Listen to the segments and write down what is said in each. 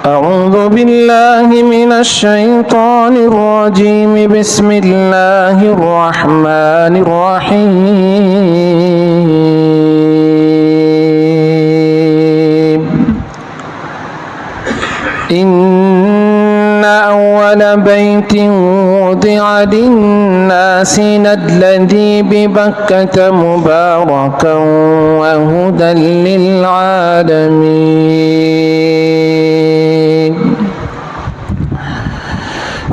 أعوذ بالله من الشيطان الرجيم. بسم الله الرحمن الرحيم. إن أول بيت وضع للناس الذي ببكة مباركا وهدى للعالمين.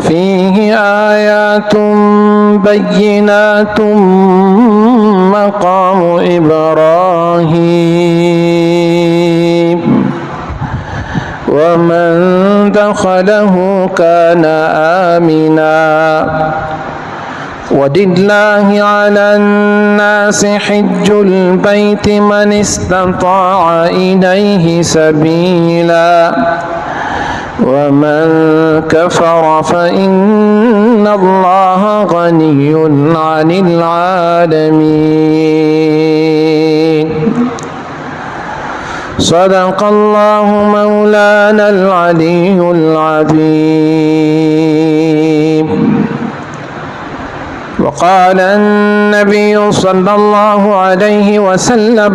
فيه آيات بينات مقام إبراهيم ومن دخله كان آمنا ولله على الناس حج البيت من استطاع إليه سبيلا ومن كفر فإن الله غني عن العالمين. صدق الله مولانا العلي العظيم. وقال النبي صلى الله عليه وسلم: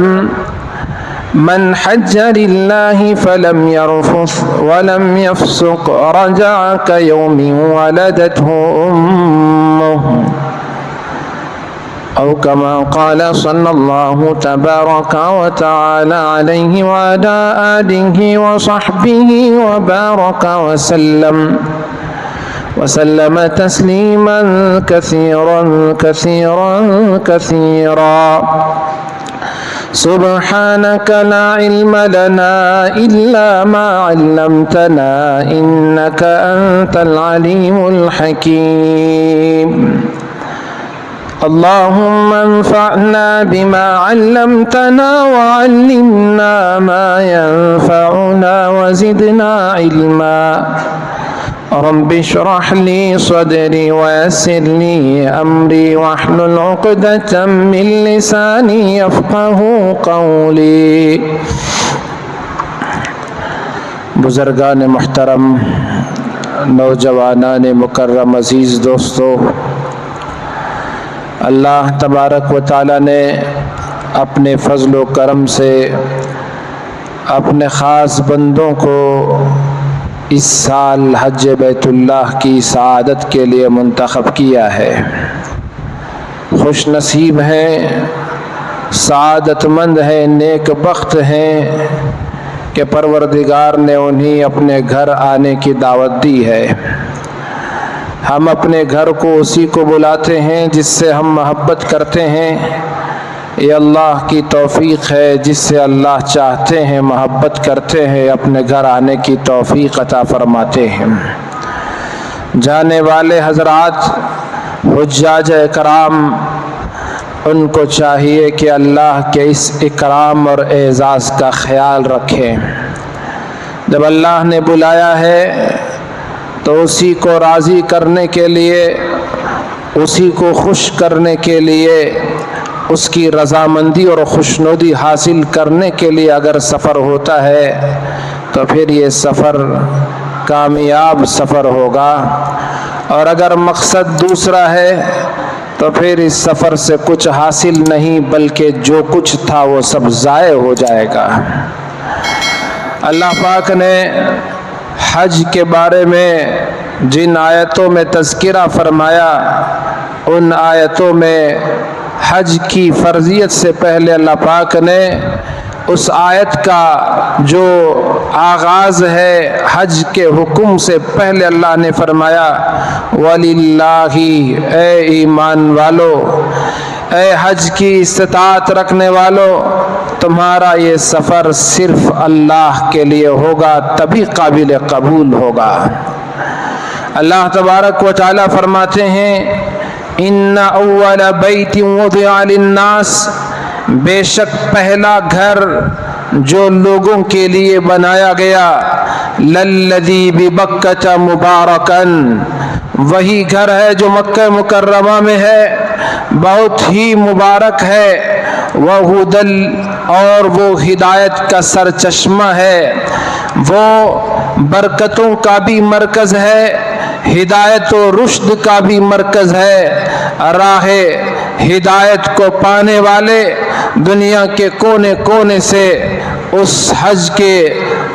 من حج لله فلم يرفث ولم يفسق رجع كيوم ولدته أمه، أو كما قال صلى الله تبارك وتعالى عليه وعلى آله وصحبه وبارك وسلم تسليما كثيرا كثيرا كثيرا. سبحانك لا علم لنا إلا ما علمتنا إنك أنت العليم الحكيم. اللهم انفعنا بما علمتنا وعلمنا ما ينفعنا وزدنا علما. رب اشرح لي صدري ويسر لي أمري واحلل عقدة من لساني يفقه قولي. بزرگان محترم، نوجوانان مکرم، عزیز دوستو، اللہ تبارک و تعالی نے اپنے فضل و کرم سے اپنے خاص بندوں کو اس سال حج بیت اللہ کی سعادت کے لیے منتخب کیا ہے. خوش نصیب ہیں، سعادت مند ہیں، نیک بخت ہیں کہ پروردگار نے انہیں اپنے گھر آنے کی دعوت دی ہے. ہم اپنے گھر کو اسی کو بلاتے ہیں جس سے ہم محبت کرتے ہیں. یہ اللہ کی توفیق ہے، جس سے اللہ چاہتے ہیں محبت کرتے ہیں، اپنے گھر آنے کی توفیق عطا فرماتے ہیں. جانے والے حضرات، حجاج اکرام، ان کو چاہیے کہ اللہ کے اس اکرام اور اعزاز کا خیال رکھیں. جب اللہ نے بلایا ہے تو اسی کو راضی کرنے کے لیے، اسی کو خوش کرنے کے لیے، اس کی رضامندی اور خوشنودی حاصل کرنے کے لیے اگر سفر ہوتا ہے تو پھر یہ سفر کامیاب سفر ہوگا، اور اگر مقصد دوسرا ہے تو پھر اس سفر سے کچھ حاصل نہیں بلکہ جو کچھ تھا وہ سب ضائع ہو جائے گا. اللہ پاک نے حج کے بارے میں جن آیتوں میں تذکرہ فرمایا، ان آیتوں میں حج کی فرضیت سے پہلے اللہ پاک نے اس آیت کا جو آغاز ہے حج کے حکم سے پہلے اللہ نے فرمایا: وَلِلَّهِ، اے ایمان والو، اے حج کی استطاعت رکھنے والو، تمہارا یہ سفر صرف اللہ کے لیے ہوگا، تبھی قابل قبول ہوگا. اللہ تبارک و تعالی فرماتے ہیں: ان اول بیت وضع للناس، بے شک پہلا گھر جو لوگوں کے لیے بنایا گیا، للذی ببکۃ مبارکا، وہی گھر ہے جو مکہ مکرمہ میں ہے، بہت ہی مبارک ہے. وہدل، اور وہ ہدایت کا سرچشمہ ہے، وہ برکتوں کا بھی مرکز ہے، ہدایت و رشد کا بھی مرکز ہے۔ راہ ہدایت کو پانے والے دنیا کے کونے کونے سے اس حج کے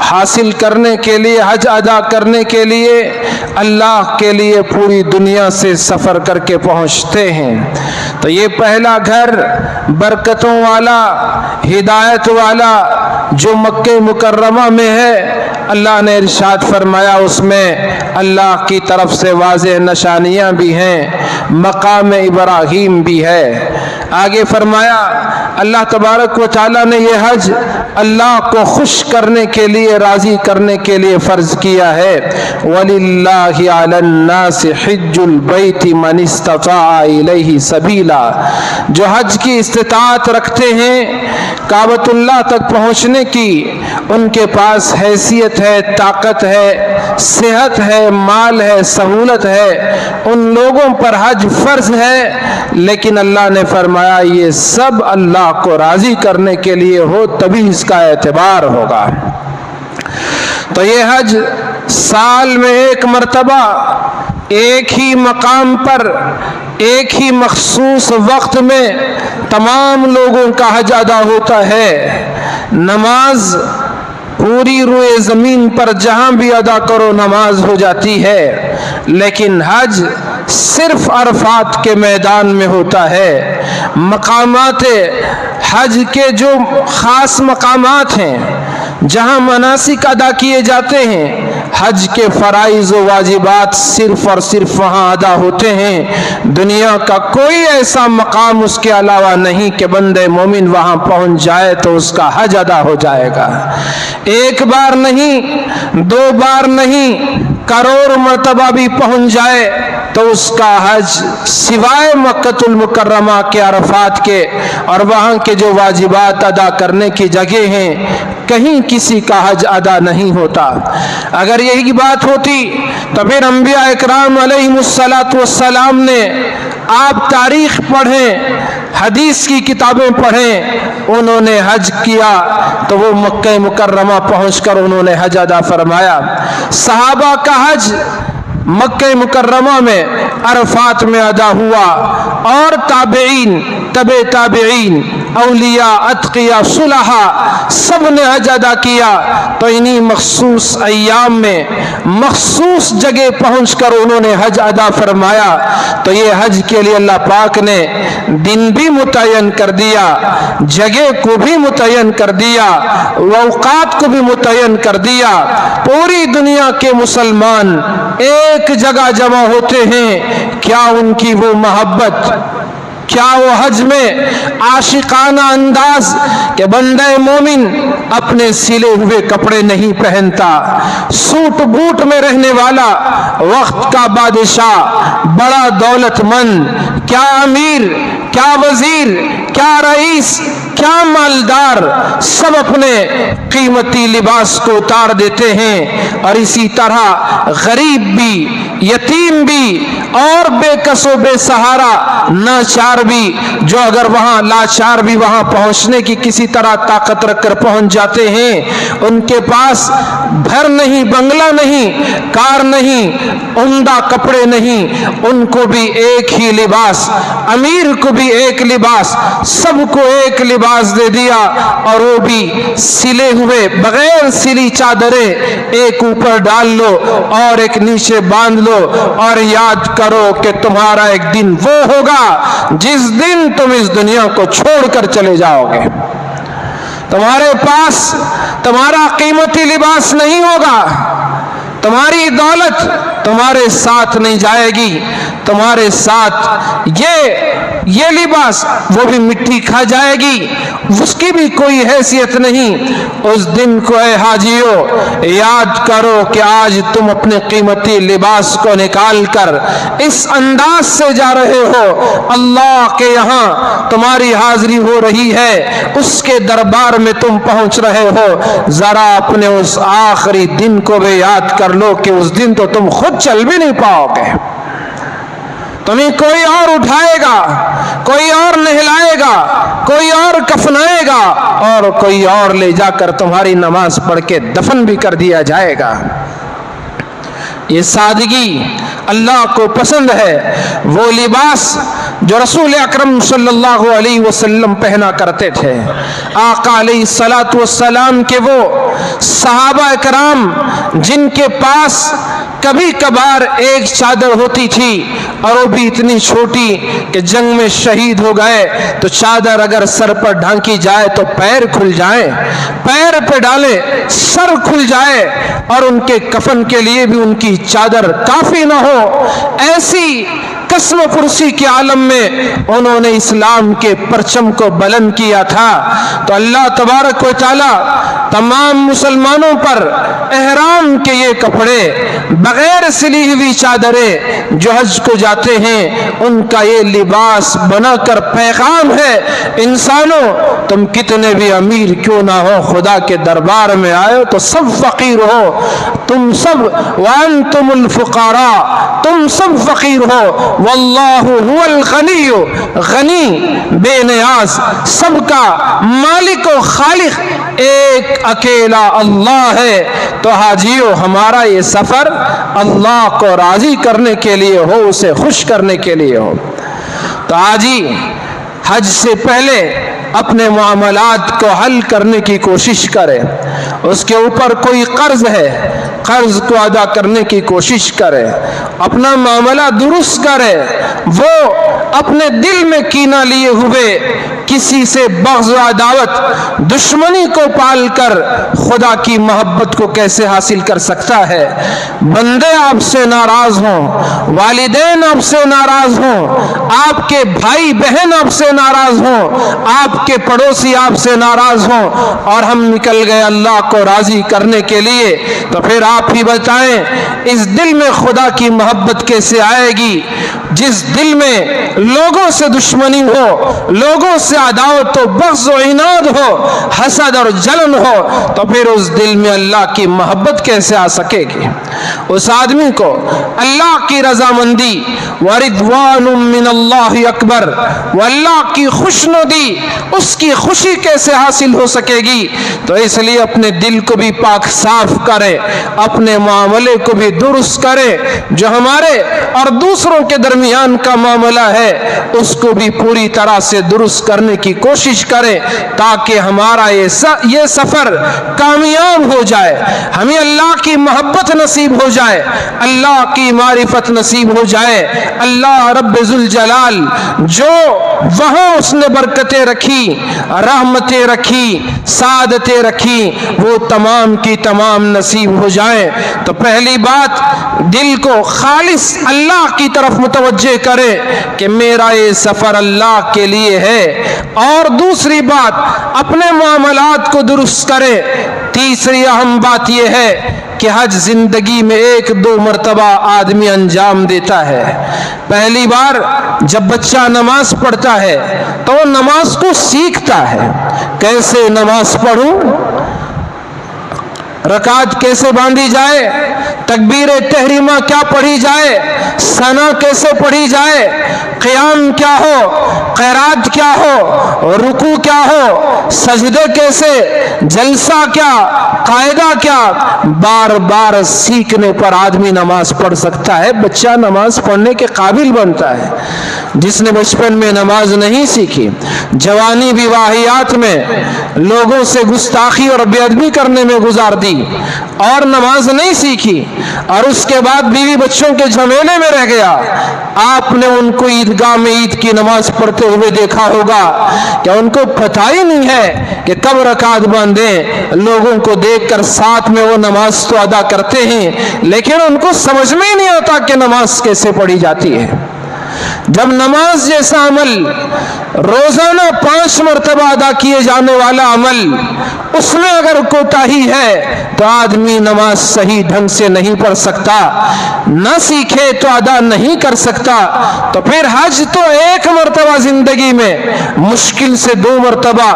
حاصل کرنے کے لیے، حج ادا کرنے کے لیے اللہ کے لیے پوری دنیا سے سفر کر کے پہنچتے ہیں۔ تو یہ پہلا گھر برکتوں والا، ہدایت والا جو مکہ مکرمہ میں ہے، اللہ نے ارشاد فرمایا اس میں اللہ کی طرف سے واضح نشانیاں بھی ہیں، مقام ابراہیم بھی ہے۔ آگے فرمایا اللہ تبارک و تعالیٰ نے یہ حج اللہ کو خوش کرنے کے لیے، راضی کرنے کے لیے فرض کیا ہے۔ وَلِلَّهِ عَلَى النَّاسِ حِجُّ الْبَيْتِ مَنِ اسْتَطَاعَ إِلَيْهِ سَبِيلًا، جو حج کی استطاعت رکھتے ہیں کعبۃ اللہ تک پہنچنے کی، ان کے پاس حیثیت ہے، طاقت ہے، صحت ہے، مال ہے، سہولت ہے، ان لوگوں پر حج فرض ہے۔ لیکن اللہ نے فرمایا یہ سب اللہ کو راضی کرنے کے لیے ہو، تبھی اس کا اعتبار ہوگا۔ تو یہ حج سال میں ایک مرتبہ ایک ہی مقام پر ایک ہی مخصوص وقت میں تمام لوگوں کا حج ادا ہوتا ہے۔ نماز پوری روئے زمین پر جہاں بھی ادا کرو نماز ہو جاتی ہے، لیکن حج صرف عرفات کے میدان میں ہوتا ہے۔ مقامات حج کے جو خاص مقامات ہیں جہاں مناسک ادا کیے جاتے ہیں، حج کے فرائض و واجبات صرف اور صرف وہاں ادا ہوتے ہیں۔ دنیا کا کوئی ایسا مقام اس کے علاوہ نہیں کہ بندے مومن وہاں پہنچ جائے تو اس کا حج ادا ہو جائے گا۔ ایک بار نہیں، دو بار نہیں، کروڑ مرتبہ بھی پہنچ جائے تو اس کا حج سوائے مکۃ المکرمہ کے عرفات کے اور وہاں کے جو واجبات ادا کرنے کی جگہ ہیں، کہیں کسی کا حج ادا نہیں ہوتا۔ اگر یہی بات ہوتی تو پھر انبیاء اکرام علیہم السلام نے، آپ تاریخ پڑھیں، حدیث کی کتابیں پڑھیں، انہوں نے حج کیا تو وہ مکہ مکرمہ پہنچ کر انہوں نے حج ادا فرمایا۔ صحابہ کا حج مکہ مکرمہ میں عرفات میں ادا ہوا، اور تابعین، تبع تابعین، اولیاء، اتقیاء، صلحاء سب نے حج ادا کیا۔ تو انہی مخصوص ایام میں مخصوص جگہ پہنچ کر انہوں نے حج ادا فرمایا۔ تو یہ حج کے لیے اللہ پاک نے دن بھی متعین کر دیا، جگہ کو بھی متعین کر دیا، اوقات کو بھی متعین کر دیا۔ پوری دنیا کے مسلمان ایک جگہ جمع ہوتے ہیں، کیا ان کی وہ محبت، کیا وہ حج میں عاشقانہ انداز کہ بندہ مومن اپنے سلے ہوئے کپڑے نہیں پہنتا، سوٹ بوٹ میں رہنے والا، وقت کا بادشاہ، بڑا دولت مند، کیا امیر، کیا وزیر، کیا رئیس، کیا مالدار، سب اپنے قیمتی لباس کو اتار دیتے ہیں، اور اسی طرح غریب بھی، یتیم بھی، اور بے کس و بے سہارا، ناچار بھی، جو اگر وہاں لاچار بھی وہاں پہنچنے کی کسی طرح طاقت رکھ کر پہنچ جاتے ہیں، ان کے پاس گھر نہیں، بنگلہ نہیں، کار نہیں، عمدہ کپڑے نہیں، ان کو بھی ایک ہی لباس، امیر کو بھی ایک لباس، سب کو ایک لباس دے دیا، اور وہ بھی سلے ہوئے، بغیر سلی چادریں، ایک اوپر ڈال لو اور ایک نیچے باندھ لو، اور یاد کرو کہ تمہارا ایک دن وہ ہوگا جس دن تم اس دنیا کو چھوڑ کر چلے جاؤ گے۔ تمہارے پاس تمہارا قیمتی لباس نہیں ہوگا، تمہاری دولت تمہارے ساتھ نہیں جائے گی، تمہارے ساتھ یہ لباس وہ بھی مٹی کھا جائے گی، اس کی بھی کوئی حیثیت نہیں۔ اس دن کو اے حاجیو یاد کرو کہ آج تم اپنے قیمتی لباس کو نکال کر اس انداز سے جا رہے ہو، اللہ کے یہاں تمہاری حاضری ہو رہی ہے، اس کے دربار میں تم پہنچ رہے ہو۔ ذرا اپنے اس آخری دن کو بھی یاد کر لو کہ اس دن تو تم خود چل بھی نہیں پاؤ گے، تمہیں کوئی اور اٹھائے گا، کوئی اور نہلائے گا، کوئی اور کفنائے گا، اور کوئی اور لے جا کر تمہاری نماز پڑھ کے دفن بھی کر دیا جائے گا۔ یہ سادگی اللہ کو پسند ہے، وہ لباس جو رسول اکرم صلی اللہ علیہ وسلم پہنا کرتے تھے۔ آقا علیہ الصلاۃ والسلام کے وہ صحابہ کرام جن کے پاس کبھی کبھار ایک چادر ہوتی تھی اور وہ بھی اتنی چھوٹی کہ جنگ میں شہید ہو گئے تو چادر اگر سر پر ڈھانکی جائے تو پیر کھل جائیں، پیر پہ ڈالے سر کھل جائے، اور ان کے کفن کے لیے بھی ان کی چادر کافی نہ ہو، ایسی قسم پرسی کے عالم میں انہوں نے اسلام کے پرچم کو بلند کیا تھا۔ تو اللہ تبارک و تعالی تمام مسلمانوں پر احرام کے یہ کپڑے، بغیر سلی ہوئی چادریں جو حج کو جاتے ہیں، ان کا یہ لباس بنا کر پیغام ہے، انسانوں تم کتنے بھی امیر کیوں نہ ہو، خدا کے دربار میں آئے تو سب فقیر ہو، تم سب وانتم الفقراء، تم سب فقیر ہو، واللہ هو الغنی، غنی بے نیاز، سب کا مالک و خالق ایک اکیلا اللہ ہے۔ تو حاجیوں ہمارا یہ سفر اللہ کو راضی کرنے کے لیے ہو، اسے خوش کرنے کے لیے ہو۔ تو حاجی حج سے پہلے اپنے معاملات کو حل کرنے کی کوشش کرے، اس کے اوپر کوئی قرض ہے قرض کو ادا کرنے کی کوشش کرے، اپنا معاملہ درست کرے، وہ اپنے دل میں کینہ لیے ہوئے کسی سے بغض و عداوت دشمنی کو پال کر خدا کی محبت کو کیسے حاصل کر سکتا ہے؟ بندے آپ سے ناراض ہوں، والدین آپ سے ناراض ہوں، آپ کے بھائی بہن آپ سے ناراض ہوں، آپ کے پڑوسی آپ سے ناراض ہوں، اور ہم نکل گئے اللہ کو راضی کرنے کے لیے، تو پھر آپ ہی بتائیں اس دل میں خدا کی محبت کیسے آئے گی؟ جس دل میں لوگوں سے دشمنی ہو، لوگوں سے عداوت و بغض و عناد ہو، حسد اور جلن ہو، تو پھر اس دل میں اللہ کی محبت کیسے آ سکے گی؟ اس آدمی کو اللہ کی رضامندی وَرِضْوَانٌ مِّنَ اللَّهِ اکبر، وہ اللہ کی خوشنودی، اس کی خوشی کیسے حاصل ہو سکے گی؟ تو اس لیے اپنے دل کو بھی پاک صاف کرے، اپنے معاملے کو بھی درست کرے، جو ہمارے اور دوسروں کے درمیان کا معاملہ ہے اس کو بھی پوری طرح سے درست کرنے کی کوشش کرے، تاکہ ہمارا یہ سفر کامیاب ہو جائے، ہمیں اللہ کی محبت نصیب ہو جائے، اللہ کی معرفت نصیب ہو جائے۔ اللہ رب ذوالجلال جو وہاں اس نے برکتیں رکھی، رحمتیں رکھی، سعادتیں رکھی، وہ تمام کی تمام نصیب ہو جائیں۔ تو پہلی بات دل کو خالص اللہ کی طرف متوجہ کرے کہ میرا یہ سفر اللہ کے لیے ہے، اور دوسری بات اپنے معاملات کو درست کرے۔ تیسری اہم بات یہ ہے کہ حج زندگی میں 1-2 مرتبہ آدمی انجام دیتا ہے۔ پہلی بار جب بچہ نماز پڑھتا ہے تو وہ نماز کو سیکھتا ہے، کیسے نماز پڑھوں، رکعت کیسے باندھی جائے، تکبیر تحریمہ کیا پڑھی جائے، ثنا کیسے پڑھی جائے، قیام کیا ہو، قرات کیا ہو، رکوع کیا ہو، سجدے کیسے، جلسہ کیا، قاعدہ کیا، بار بار سیکھنے پر آدمی نماز پڑھ سکتا ہے، بچہ نماز پڑھنے کے قابل بنتا ہے۔ جس نے بچپن میں نماز نہیں سیکھی، جوانی بھی واہیات میں لوگوں سے گستاخی اور بے ادبی کرنے میں گزار دی اور نماز نہیں سیکھی، اور اس کے بعد بیوی بچوں کے جھمیلے میں رہ گیا، آپ نے ان کو عیدگاہ میں عید کی نماز پڑھتے ہوئے دیکھا ہوگا کہ ان کو پتہ ہی نہیں ہے کہ کب رکعت باندھیں، لوگوں کو دیکھ کر ساتھ میں وہ نماز تو ادا کرتے ہیں لیکن ان کو سمجھ میں ہی نہیں آتا کہ نماز کیسے پڑھی جاتی ہے۔ جب نماز جیسا عمل روزانہ 5 مرتبہ ادا کیے جانے والا عمل، اس میں اگر کوتاہی ہے تو آدمی نماز صحیح ڈھنگ سے نہیں پڑھ سکتا، نہ سیکھے تو ادا نہیں کر سکتا۔ تو پھر حج تو 1 مرتبہ زندگی میں، مشکل سے 2 مرتبہ،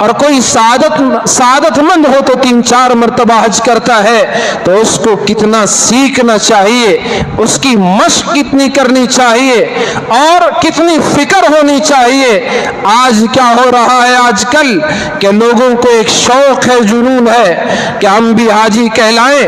اور کوئی سعادت مند ہو تو 3-4 مرتبہ حج کرتا ہے، تو اس کو کتنا سیکھنا چاہیے، اس کی مشق کتنی کرنی چاہیے، اور کتنی فکر ہونی چاہیے۔ آج کیا ہو رہا ہے آج کل کہ لوگوں کو ایک شوق ہے، جنون ہے کہ ہم بھی حاجی کہلائیں،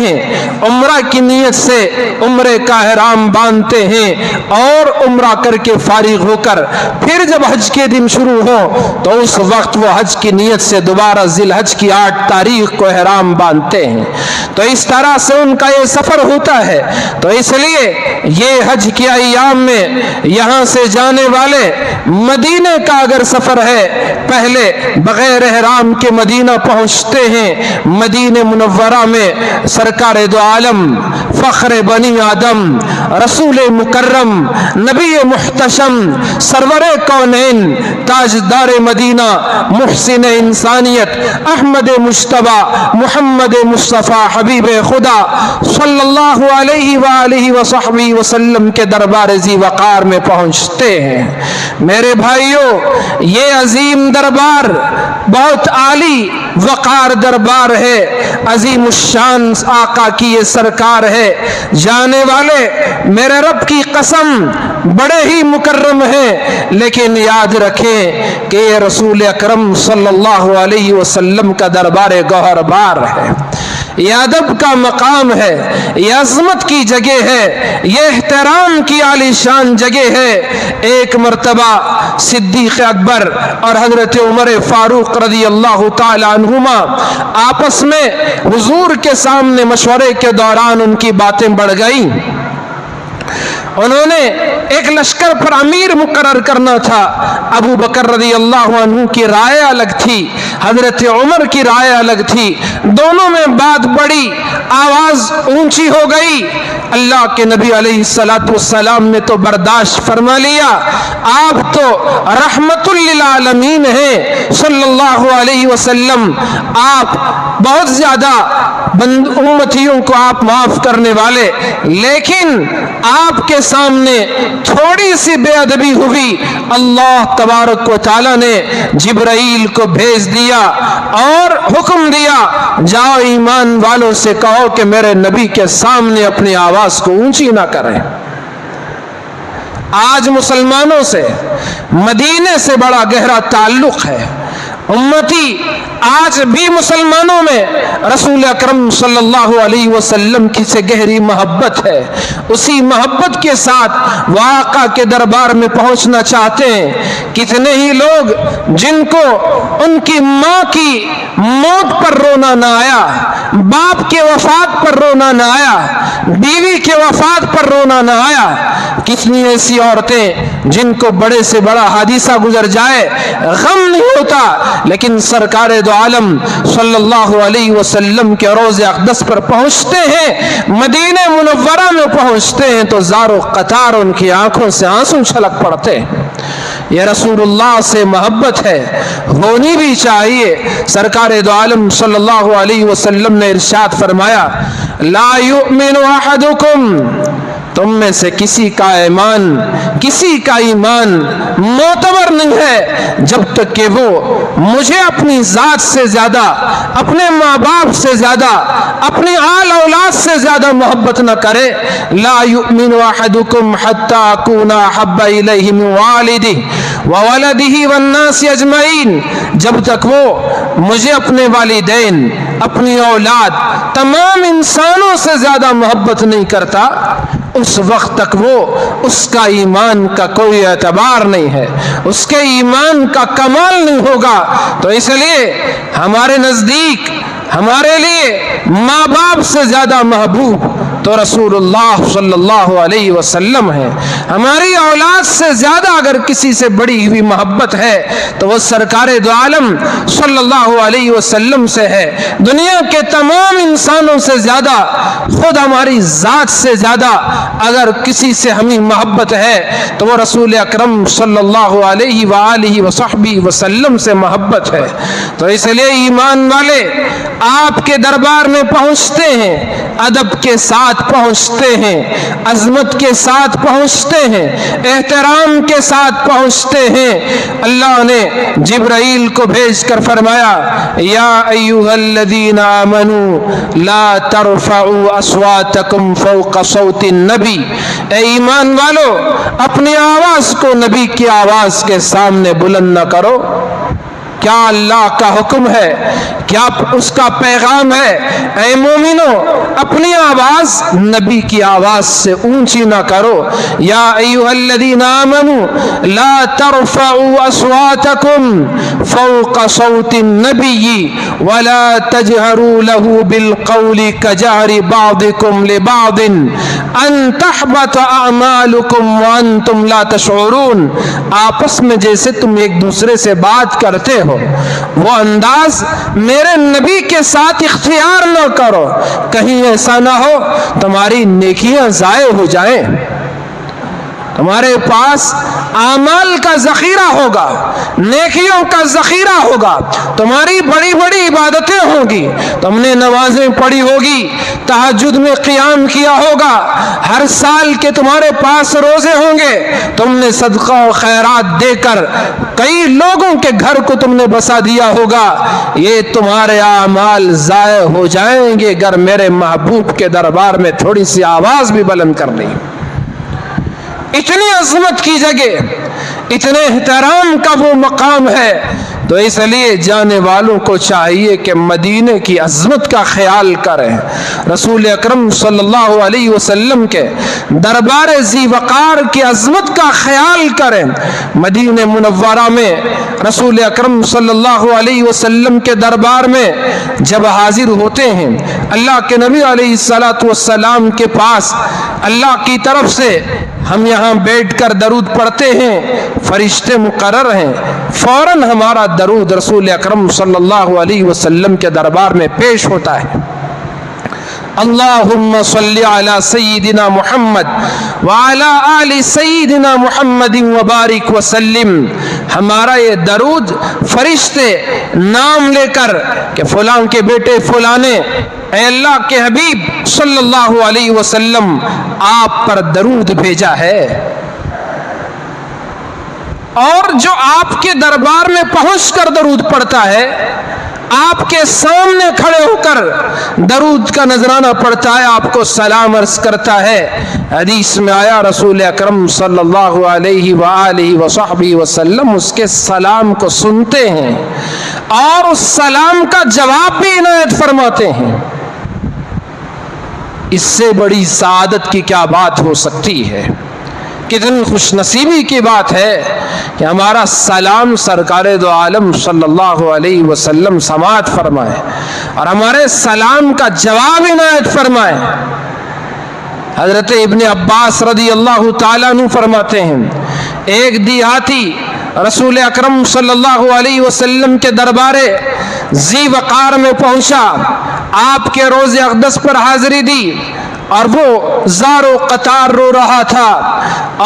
ہیں، عمرہ کی نیت سے عمرے کا احرام باندھتے ہیں اور عمرہ کر کے فارغ ہو کر پھر جب حج کے دن شروع ہو تو اس وقت وہ حج کی نیت سے دوبارہ ذی الحج کی 8 تاریخ کو احرام باندھتے ہیں۔ تو اس طرح سے ان کا یہ سفر ہوتا ہے۔ تو اس لیے یہ حج کے ایام میں یہاں سے جانے والے مدینے کا اگر سفر ہے، پہلے بغیر احرام کے مدینہ پہنچتے ہیں۔ مدینہ منورہ میں سرکار دو عالم، فخر بنی آدم، رسول مکرم، نبی محتشم، سرور کونین، تاجدار مدینہ، محسن انسانیت، احمد مجتبی، محمد مصطفیٰ حبیب خدا صلی اللہ علیہ وآلہ وصحبہ وسلم کے دربار ذی وقار میں پہنچتے ہیں۔ میرے بھائیوں، یہ عظیم دربار بہت عالی وقار دربار ہے، عظیم الشان آقا کی یہ سرکار ہے۔ جانے والے میرے رب کی قسم بڑے ہی مکرم ہیں، لیکن یاد رکھیں کہ یہ رسول اکرم صلی اللہ علیہ وسلم کا دربار گوہر بار ہے، یہ ادب کا مقام ہے، یہ عظمت کی جگہ ہے، یہ احترام کی عالی شان جگہ ہے۔ ایک مرتبہ صدیق اکبر اور حضرت عمر فاروق رضی اللہ تعالی عنہما آپس میں حضور کے سامنے مشورے کے دوران ان کی باتیں بڑھ گئیں۔ انہوں نے ایک لشکر پر امیر مقرر کرنا تھا۔ ابو بکر رضی اللہ عنہ کی رائے الگ تھی، حضرت عمر کی رائے الگ تھی، دونوں میں بات بڑی، آواز اونچی ہو گئی۔ اللہ کے نبی علیہ السلام نے تو برداشت فرما لیا، آپ تو رحمت للعالمین ہیں صلی اللہ علیہ وسلم، آپ بہت زیادہ امتیوں کو آپ معاف کرنے والے، لیکن آپ کے سامنے تھوڑی سی بے ادبی ہوئی، اللہ تبارک و تعالی نے جبرائیل کو بھیج دیا اور حکم دیا، جاؤ ایمان والوں سے کہو کہ میرے نبی کے سامنے اپنی آواز کو اونچی نہ کریں۔ آج مسلمانوں سے مدینے سے بڑا گہرا تعلق ہے۔ امتی آج بھی مسلمانوں میں رسول اکرم صلی اللہ علیہ وسلم کی سے گہری محبت ہے، اسی محبت کے ساتھ وہ آقا کے دربار میں پہنچنا چاہتے ہیں۔ کتنے ہی لوگ جن کو ان کی ماں کی موت پر رونا نہ آیا، باپ کے وفات پر رونا نہ آیا، بیوی کے وفات پر رونا نہ آیا، کتنی ایسی عورتیں جن کو بڑے سے بڑا حادثہ گزر جائے غم نہیں ہوتا، لیکن سرکار دو عالم صلی اللہ علیہ وسلم کے روضہ اقدس پر پہنچتے ہیں، مدینہ منورہ میں پہنچتے ہیں تو زار و قطار ان کی آنکھوں سے آنسو چھلک پڑتے ہیں۔ یہ رسول اللہ سے محبت ہے، ہونی بھی چاہیے۔ سرکار دو عالم صلی اللہ علیہ وسلم نے ارشاد فرمایا، لا یؤمن احدکم، تم میں سے کسی کا ایمان معتبر نہیں ہے جب تک کہ وہ مجھے اپنی ذات سے زیادہ، اپنے ماں باپ سے زیادہ، اپنی آل اولاد سے زیادہ محبت نہ کرے۔ لا یؤمن احدکم حتی اکون احب الیہ من والدہ وولدہ والناس اجمعین، جب تک وہ مجھے اپنے والدین، اپنی اولاد، تمام انسانوں سے زیادہ محبت نہیں کرتا، اس وقت تک وہ اس کا ایمان کا کوئی اعتبار نہیں ہے، اس کے ایمان کا کمال نہیں ہوگا۔ تو اس لیے ہمارے نزدیک، ہمارے لیے ماں باپ سے زیادہ محبوب تو رسول اللہ صلی اللہ علیہ وسلم ہے۔ ہماری اولاد سے زیادہ اگر کسی سے بڑی ہوئی محبت ہے تو وہ سرکار دو عالم صلی اللہ علیہ وسلم سے ہے۔ دنیا کے تمام انسانوں سے زیادہ، خود ہماری ذات سے زیادہ اگر کسی سے ہمیں محبت ہے تو وہ رسول اکرم صلی اللہ علیہ وآلہ وصحبہ وسلم سے محبت ہے۔ تو اس لیے ایمان والے آپ کے دربار میں پہنچتے ہیں، ادب کے ساتھ پہنچتے ہیں، عظمت کے ساتھ پہنچتے ہیں، احترام کے ساتھ پہنچتے ہیں۔ اللہ نے جبرائیل کو بھیج کر فرمایا، یا ایھا الذین آمنوا لا ترفعوا اصواتکم فوق صوت النبی، اے ایمان والو اپنی آواز کو نبی کی آواز کے سامنے بلند نہ کرو۔ کیا اللہ کا حکم ہے، کیا اس کا پیغام ہے؟ اے مومنو، اپنی آواز نبی کی آواز سے اونچی نہ کرو۔ یا ایھا الذین آمنوا لا ترفعوا اصواتکم فوق صوت النبی ولا تجہروا له بالقول كجهر بعضکم لبعض ان تحبط اعمالکم وانتم لا تشعرون۔ آپس میں جیسے تم ایک دوسرے سے بات کرتے ہو وہ انداز میرے نبی کے ساتھ اختیار نہ کرو، کہیں ایسا نہ ہو تمہاری نیکیاں ضائع ہو جائیں۔ تمہارے پاس اعمال کا ذخیرہ ہوگا، نیکیوں کا ذخیرہ ہوگا، تمہاری بڑی بڑی عبادتیں ہوں گی، تم نے نمازیں پڑھی ہوگی، تہجد میں قیام کیا ہوگا، ہر سال کے تمہارے پاس روزے ہوں گے، تم نے صدقہ و خیرات دے کر کئی لوگوں کے گھر کو تم نے بسا دیا ہوگا، یہ تمہارے اعمال ضائع ہو جائیں گے اگر میرے محبوب کے دربار میں تھوڑی سی آواز بھی بلند کر لی۔ اتنی عظمت کی جگہ، اتنے احترام کا وہ مقام ہے، تو اس لیے جانے والوں کو چاہیے کہ مدینے کی عظمت کا خیال کریں، رسول اکرم صلی اللہ علیہ وسلم کے دربار ذی وقار کی عظمت کا خیال کریں۔ مدینہ منورہ میں رسول اکرم صلی اللہ علیہ وسلم کے دربار میں جب حاضر ہوتے ہیں، اللہ کے نبی علیہ السلام کے پاس اللہ کی طرف سے ہم یہاں بیٹھ کر درود پڑھتے ہیں، فرشتے مقرر ہیں، فوراً ہمارا درود رسول اکرم صلی اللہ علیہ وسلم کے دربار میں پیش ہوتا ہے۔ اللہم صلی علی سیدنا محمد وعلی آل سیدنا محمد وبارک وسلم۔ ہمارا یہ درود فرشتے نام لے کر کہ فلاں کے بیٹے فلاں نے اے اللہ کے حبیب صلی اللہ علیہ وسلم آپ پر درود بھیجا ہے، اور جو آپ کے دربار میں پہنچ کر درود پڑھتا ہے، آپ کے سامنے کھڑے ہو کر درود کا نذرانہ پڑھتا ہے، آپ کو سلام عرض کرتا ہے۔ حدیث میں آیا رسول اکرم صلی اللہ علیہ وآلہ وصحبہ وسلم اس کے سلام کو سنتے ہیں اور اس سلام کا جواب بھی عنایت فرماتے ہیں۔ اس سے بڑی سعادت کی کیا بات ہو سکتی ہے؟ کتنی خوش نصیبی کی بات ہے کہ ہمارا سلام سرکار دو عالم صلی اللہ علیہ وسلم سماعت فرمائے اور ہمارے سلام کا جواب عنایت فرمائے۔ حضرت ابن عباس رضی اللہ تعالیٰ عنہ فرماتے ہیں، ایک دیہاتی رسول اکرم صلی اللہ علیہ وسلم کے دربار ذی وقار میں پہنچا، آپ کے روز اقدس پر حاضری دی اور وہ زار و قطار رو رہا تھا،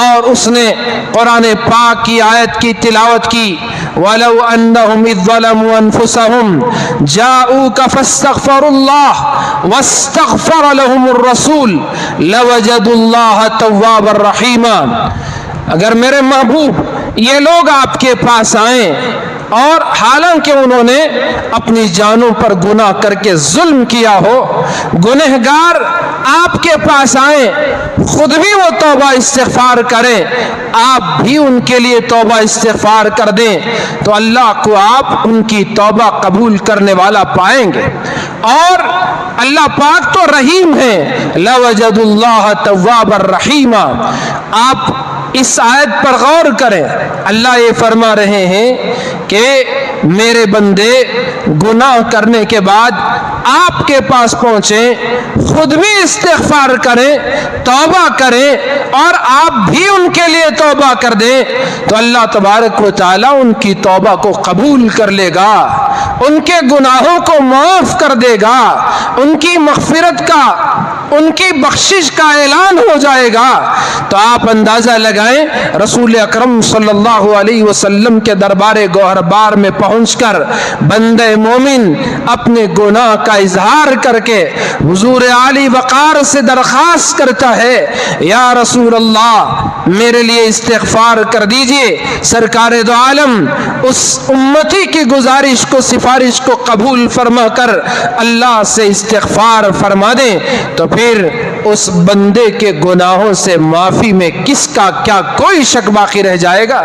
اور اس نے قرآن پاک کی آیت کی تلاوت کی، وَلَوْ أَنَّهُمْ إِذْ ظَلَمُوا أَنفُسَهُمْ جَاءُوكَ فَاسْتَغْفَرُوا اللَّهَ وَاسْتَغْفَرَ لَهُمُ الرَّسُولُ لَوَجَدُوا اللَّهَ تَوَّابًا رَحِيمًا۔ اگر میرے محبوب یہ لوگ آپ کے پاس آئیں اور حالانکہ انہوں نے اپنی جانوں پر گناہ کر کے ظلم کیا ہو، گنہگار آپ کے پاس آئیں، خود بھی وہ توبہ استغفار کریں، آپ بھی ان کے لیے توبہ استغفار کر دیں، تو اللہ کو آپ ان کی توبہ قبول کرنے والا پائیں گے۔ اور اللہ پاک تو رحیم ہیں، لَوَجَدُوا اللَّهَ تَوَّابًا رَحِيمًا۔ آپ اس آیت پر غور کریں، اللہ یہ فرما رہے ہیں کہ میرے بندے گناہ کرنے کے بعد آپ کے پاس پہنچیں، خود بھی استغفار کریں، توبہ کریں، اور آپ بھی ان کے لیے توبہ کر دیں، تو اللہ تبارک و تعالیٰ ان کی توبہ کو قبول کر لے گا، ان کے گناہوں کو معاف کر دے گا، ان کی مغفرت کا، ان کی بخشش کا اعلان ہو جائے گا۔ تو آپ اندازہ لگائیں، رسول اکرم صلی اللہ علیہ وسلم کے دربار گوہر بار میں پہنچ کر بندہ مومن اپنے گناہ کا اظہار کر کے حضور عالی وقار سے درخواست کرتا ہے، یا رسول اللہ میرے لیے استغفار کر دیجئے۔ سرکار دو عالم اس امتی کی گزارش کو، سفارش کو قبول فرما کر اللہ سے استغفار فرما دیں، تو پھر اس بندے کے گناہوں سے معافی میں کس کا کیا کوئی شک باقی رہ جائے گا؟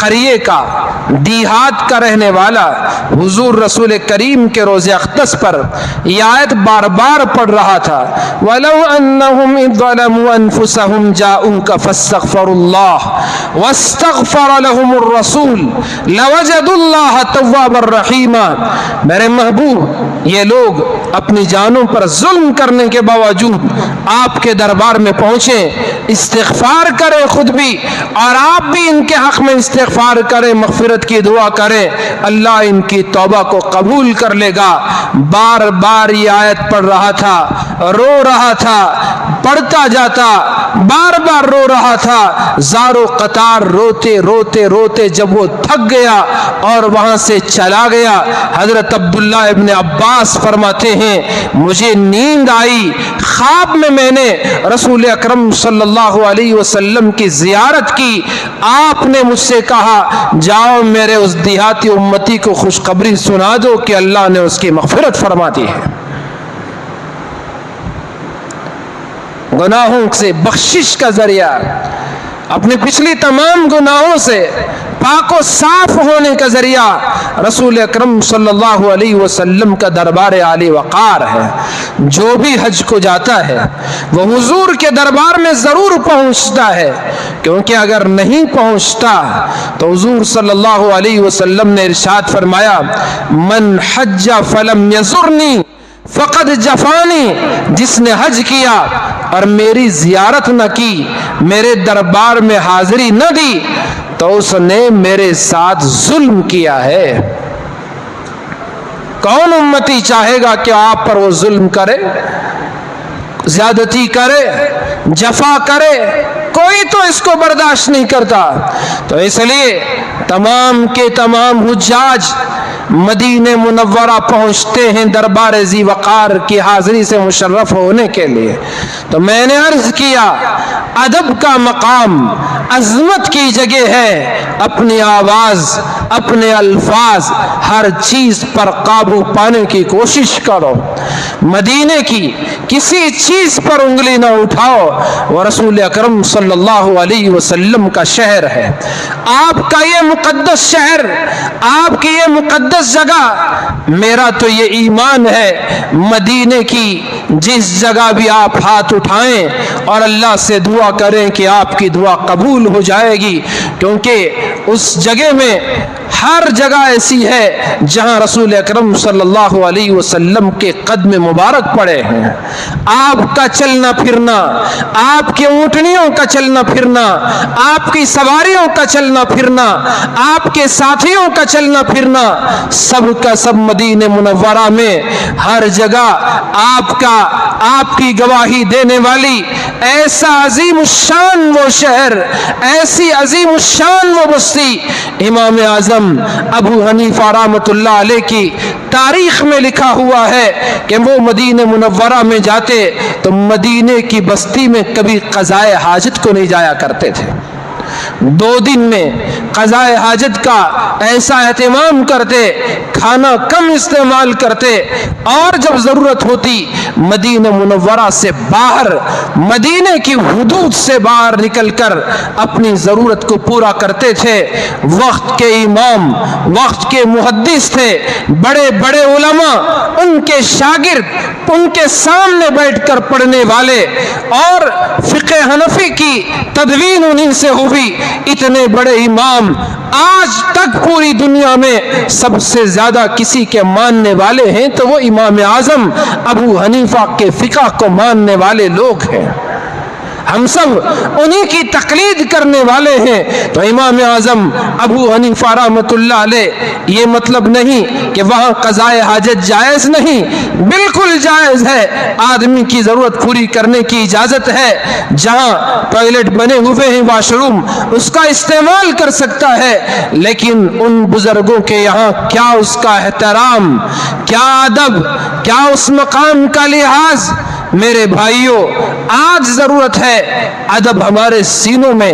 قریے کا دیہات کا رہنے والا حضور رسول کریم کے روز اقدس پر یہ آیت بار بار پڑھ رہا تھا، وَلَوْ أَنَّهُمْ إِذْ ظَلَمُوا أَنفُسَهُمْ جَاءُوكَ فَاسْتَغْفَرُوا اللَّهَ وَاسْتَغْفَرَ لَهُمُ الرَّسُولُ لَوَجَدُوا اللَّهَ تَوَّابًا رَحِيمًا۔ میرے محبوب، یہ لوگ اپنی جانوں پر ظلم کرنے کے باوجود آپ کے دربار میں پہنچے، استغفار کریں خود بھی اور آپ بھی ان کے حق میں استغفار کریں، مغفرت کی دعا کریں، اللہ ان کی توبہ کو قبول کر لے گا۔ بار بار یہ آیت پڑھ رہا تھا، رو رہا تھا، پڑھتا جاتا، بار بار رو رہا تھا، زار و قطار روتے روتے روتے جب وہ تھک گیا اور وہاں سے چلا گیا، حضرت عبداللہ ابن عباس فرماتے ہیں مجھے نیند آئی، خواب میں نے رسول اکرم صلی اللہ علیہ وسلم کی زیارت کی، آپ نے مجھ سے کہا جاؤ میرے اس دیہاتی امتی کو خوشخبری سنا دو کہ اللہ نے اس کی مغفرت فرما دی ہے، گناہوں سے بخشش کا ذریعہ، اپنی پچھلی تمام گناہوں سے پاک و صاف ہونے کا ذریعہ رسول اکرم صلی اللہ علیہ وسلم کا دربار عالی وقار ہے۔ جو بھی حج کو جاتا ہے وہ حضور کے دربار میں ضرور پہنچتا ہے، کیونکہ اگر نہیں پہنچتا تو حضور صلی اللہ علیہ وسلم نے ارشاد فرمایا من حج فلم یزرنی فقد جفانی، جس نے حج کیا اور میری زیارت نہ کی، میرے دربار میں حاضری نہ دی، تو اس نے میرے ساتھ ظلم کیا ہے۔ کون امتی چاہے گا کہ آپ پر وہ ظلم کرے، زیادتی کرے، جفا کرے؟ کوئی تو اس کو برداشت نہیں کرتا۔ تو اس لیے تمام کے تمام حجاج مدینہ منورہ پہنچتے ہیں دربار ذی وقار کی حاضری سے مشرف ہونے کے لیے۔ تو میں نے عرض کیا ادب کا مقام عظمت کی جگہ ہے، اپنی آواز، اپنے الفاظ، ہر چیز پر قابو پانے کی کوشش کرو، مدینے کی کسی چیز پر انگلی نہ اٹھاؤ، وہ رسول اکرم صلی اللہ علیہ وسلم کا شہر ہے، آپ کا یہ مقدس شہر، آپ کی یہ مقدس جگہ۔ میرا تو یہ ایمان ہے مدینے کی جس جگہ بھی آپ ہاتھ اٹھائیں اور اللہ سے دعا کریں کہ آپ کی دعا قبول ہو جائے گی، کیونکہ اس جگہ میں ہر جگہ ایسی ہے جہاں رسول اکرم صلی اللہ علیہ وسلم کے قدم مبارک پڑے ہیں۔ آپ کا چلنا پھرنا، آپ کی اونٹنیوں کا چلنا پھرنا، آپ کی سواریوں کا چلنا پھرنا، آپ کے ساتھیوں کا چلنا پھرنا، سب کا سب مدینہ منورہ میں ہر جگہ آپ کی گواہی دینے والی ایسا عظیم الشان وہ شہر، ایسی عظیم الشان وہ بستی، امام اعظم ابو حنیفہ رحمۃ اللہ علیہ کی تاریخ میں لکھا ہوا ہے کہ وہ مدینہ منورہ میں جاتے تو مدینے کی بستی میں کبھی قضائے حاجت کو نہیں جایا کرتے تھے، 2 دن میں قضائے حاجت کا ایسا اہتمام کرتے، کھانا کم استعمال کرتے، اور جب ضرورت ہوتی مدینہ منورہ سے باہر، مدینے کی حدود سے باہر نکل کر اپنی ضرورت کو پورا کرتے تھے۔ وقت کے امام، وقت کے محدث تھے، بڑے بڑے علماء، ان کے شاگرد، ان کے سامنے بیٹھ کر پڑھنے والے، اور فقہ حنفی کی تدوین انہیں سے ہوئی۔ اتنے بڑے امام آج تک پوری دنیا میں سب سے زیادہ کسی کے ماننے والے ہیں تو وہ امام اعظم ابو حنیفہ کے فقہ کو ماننے والے لوگ ہیں، ہم سب انہی کی تقلید کرنے والے ہیں۔ تو امام اعظم ابو حنیفہ رحمۃ اللہ علیہ، یہ مطلب نہیں کہ وہاں قضائے حاجت جائز نہیں، بالکل جائز ہے، آدمی کی ضرورت پوری کرنے کی اجازت ہے، جہاں ٹوائلٹ بنے ہوئے ہیں، واش روم، اس کا استعمال کر سکتا ہے، لیکن ان بزرگوں کے یہاں کیا اس کا احترام، کیا ادب، کیا اس مقام کا لحاظ؟ میرے بھائیوں، آج ضرورت ہے ادب ہمارے سینوں میں،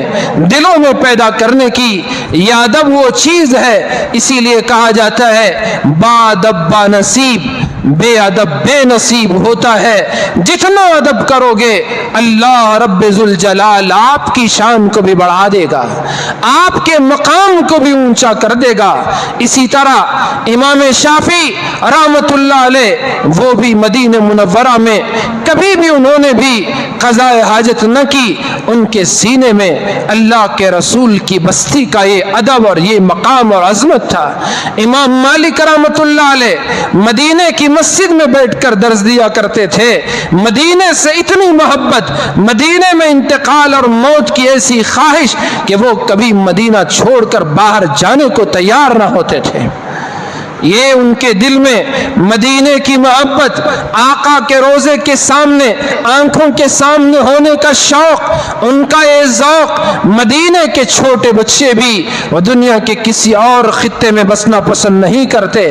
دلوں میں پیدا کرنے کی۔ یہ ادب وہ چیز ہے، اسی لیے کہا جاتا ہے با ادب با نصیب، بے ادب بے نصیب ہوتا ہے۔ جتنا ادب کرو گے اللہ رب ذوالجلال آپ کی شان کو بھی بڑھا دے گا، آپ کے مقام کو بھی اونچا کر دے گا۔ اسی طرح امام شافعی رحمۃ اللہ علیہ وہ بھی مدینہ منورہ میں کبھی بھی انہوں نے بھی قضاء حاجت نہ کی، ان کے سینے میں اللہ کے رسول کی بستی کا یہ ادب اور یہ مقام اور عظمت تھا۔ امام مالک رحمۃ اللہ علیہ مدینے کی مسجد میں بیٹھ کر درس دیا کرتے تھے۔ مدینے سے اتنی محبت، مدینے میں انتقال اور موت کی ایسی خواہش کہ وہ کبھی مدینہ چھوڑ کر باہر جانے کو تیار نہ ہوتے تھے۔ یہ ان کے دل میں مدینے کی محبت، آقا کے روضے کے سامنے آنکھوں کے سامنے ہونے کا شوق، ان کا یہ ذوق۔ مدینے کے چھوٹے بچے بھی وہ دنیا کے کسی اور خطے میں بسنا پسند نہیں کرتے۔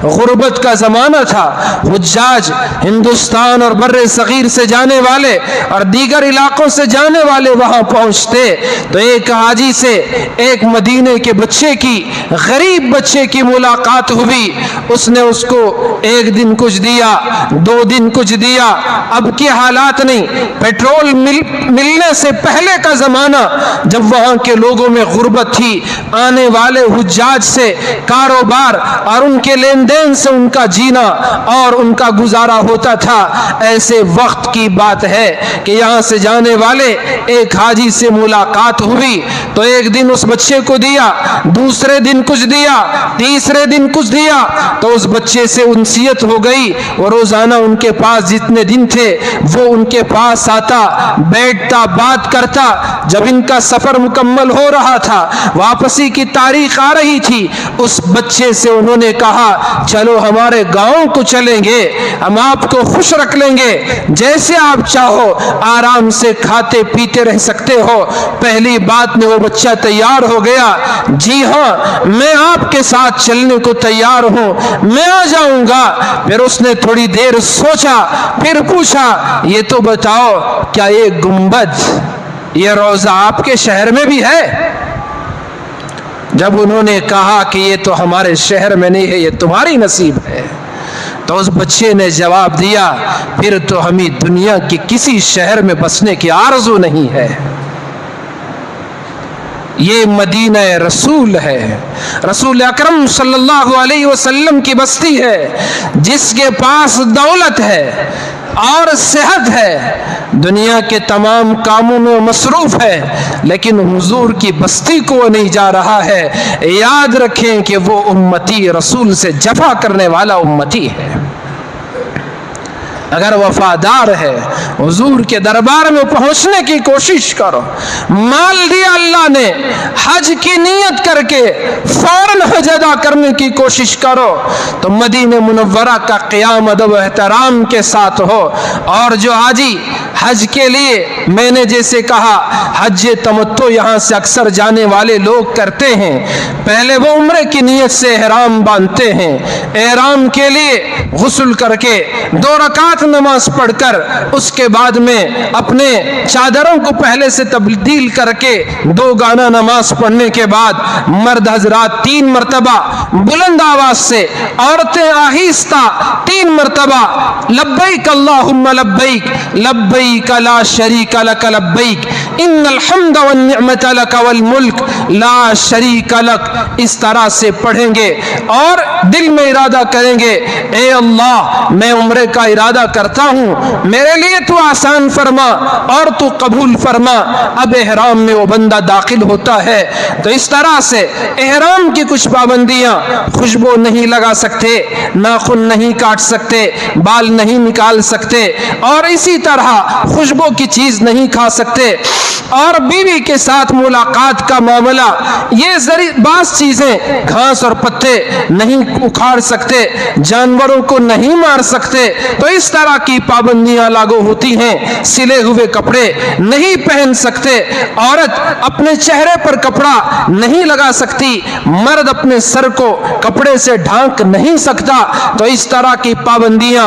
غربت کا زمانہ تھا، حجاج ہندوستان اور بر صغیر سے جانے والے اور دیگر علاقوں سے جانے والے وہاں پہنچتے تو ایک حاجی سے ایک مدینے کے بچے کی، غریب بچے کی ملاقات ہوئی۔ اس نے اس کو ایک دن کچھ دیا، 2 دن کچھ دیا۔ اب کے حالات نہیں، پیٹرول ملنے سے پہلے کا زمانہ جب وہاں کے لوگوں میں غربت تھی، آنے والے حجاج سے کاروبار اور ان کے لین دین سے ان کا جینا اور ان کا گزارا ہوتا تھا۔ ایسے وقت کی بات ہے کہ یہاں سے جانے والے ایک حاجی سے ملاقات ہوئی تو ایک دن اس بچے کو دیا، دوسرے دن کچھ دیا، تیسرے دن کچھ دیا تو اس بچے سے انسیت ہو گئی۔ وہ روزانہ ان کے پاس جتنے دن تھے وہ ان کے پاس آتا، بیٹھتا، بات کرتا۔ جب ان کا سفر مکمل ہو رہا تھا، واپسی کی تاریخ آ رہی تھی، اس بچے سے انہوں نے کہا چلو ہمارے گاؤں کو چلیں گے، ہم آپ کو خوش رکھ لیں گے، جیسے آپ چاہو آرام سے کھاتے پیتے رہ سکتے ہو۔ پہلی بات میں وہ بچہ تیار ہو گیا، جی ہاں میں آپ کے ساتھ چلنے کو تیار ہوں، میں آ جاؤں گا۔ پھر اس نے تھوڑی دیر سوچا، پھر پوچھا یہ تو بتاؤ کیا یہ گنبد، یہ روضہ آپ کے شہر میں بھی ہے؟ جب انہوں نے کہا کہ یہ تو ہمارے شہر میں نہیں ہے، یہ تمہاری نصیب ہے، تو اس بچے نے جواب دیا پھر تو ہمیں دنیا کے کسی شہر میں بسنے کی آرزو نہیں ہے۔ یہ مدینہ رسول ہے، رسول اکرم صلی اللہ علیہ وسلم کی بستی ہے، جس کے پاس دولت ہے اور صحت ہے، دنیا کے تمام کاموں میں مصروف ہے، لیکن حضور کی بستی کو وہ نہیں جا رہا ہے۔ یاد رکھیں کہ وہ امتی رسول سے جفا کرنے والا امتی ہے۔ اگر وفادار ہے حضور کے دربار میں پہنچنے کی کوشش کرو۔ مال دیا اللہ نے، حج کی نیت کر کے فوراً حج ادا کرنے کی کوشش کرو تو مدینہ منورہ کا قیام ادب و احترام کے ساتھ ہو۔ اور جو حاجی حج کے لیے، میں نے جیسے کہا حج تمتع یہاں سے اکثر جانے والے لوگ کرتے ہیں، پہلے وہ عمرے کی نیت سے احرام باندھتے ہیں، احرام کے لیے غسل کر کے 2 رکعت نماز پڑھ کر اس کے بعد میں اپنے چادروں کو پہلے سے تبدیل کر کے 2 گانا نماز پڑھنے کے بعد مرد حضرات 3 مرتبہ بلند آواز سے، عورتیں آہستہ 3 مرتبہ لبیک اللہم لبیک لبیک لا شریک لک لبیک ان الحمد والنعمت لک والملک لا شریک لک، اس طرح سے پڑھیں گے اور دل میں ارادہ کریں گے اے اللہ میں عمرے کا ارادہ کرتا ہوں، میرے لیے تو آسان فرما اور تو قبول فرما۔ اب احرام میں وہ بندہ داخل ہوتا ہے تو اس طرح سے احرام کی کچھ پابندیاں، خوشبو نہیں لگا سکتے، ناخن نہیں کاٹ سکتے، بال نہیں نکال سکتے، اور اسی طرح خوشبو کی چیز نہیں کھا سکتے، اور بیوی کے ساتھ ملاقات کا معاملہ، یہ بعض چیزیں گھاس اور پتے نہیں اکھاڑ سکتے، جانوروں کو نہیں مار سکتے، تو اس طرح کی پابندیاں لاگو ہوتی ہیں۔ سلے ہوئے کپڑے نہیں پہن سکتے، عورت اپنے چہرے پر کپڑا نہیں لگا سکتی، مرد اپنے سر کو کپڑے سے ڈھانک نہیں سکتا، تو اس طرح کی پابندیاں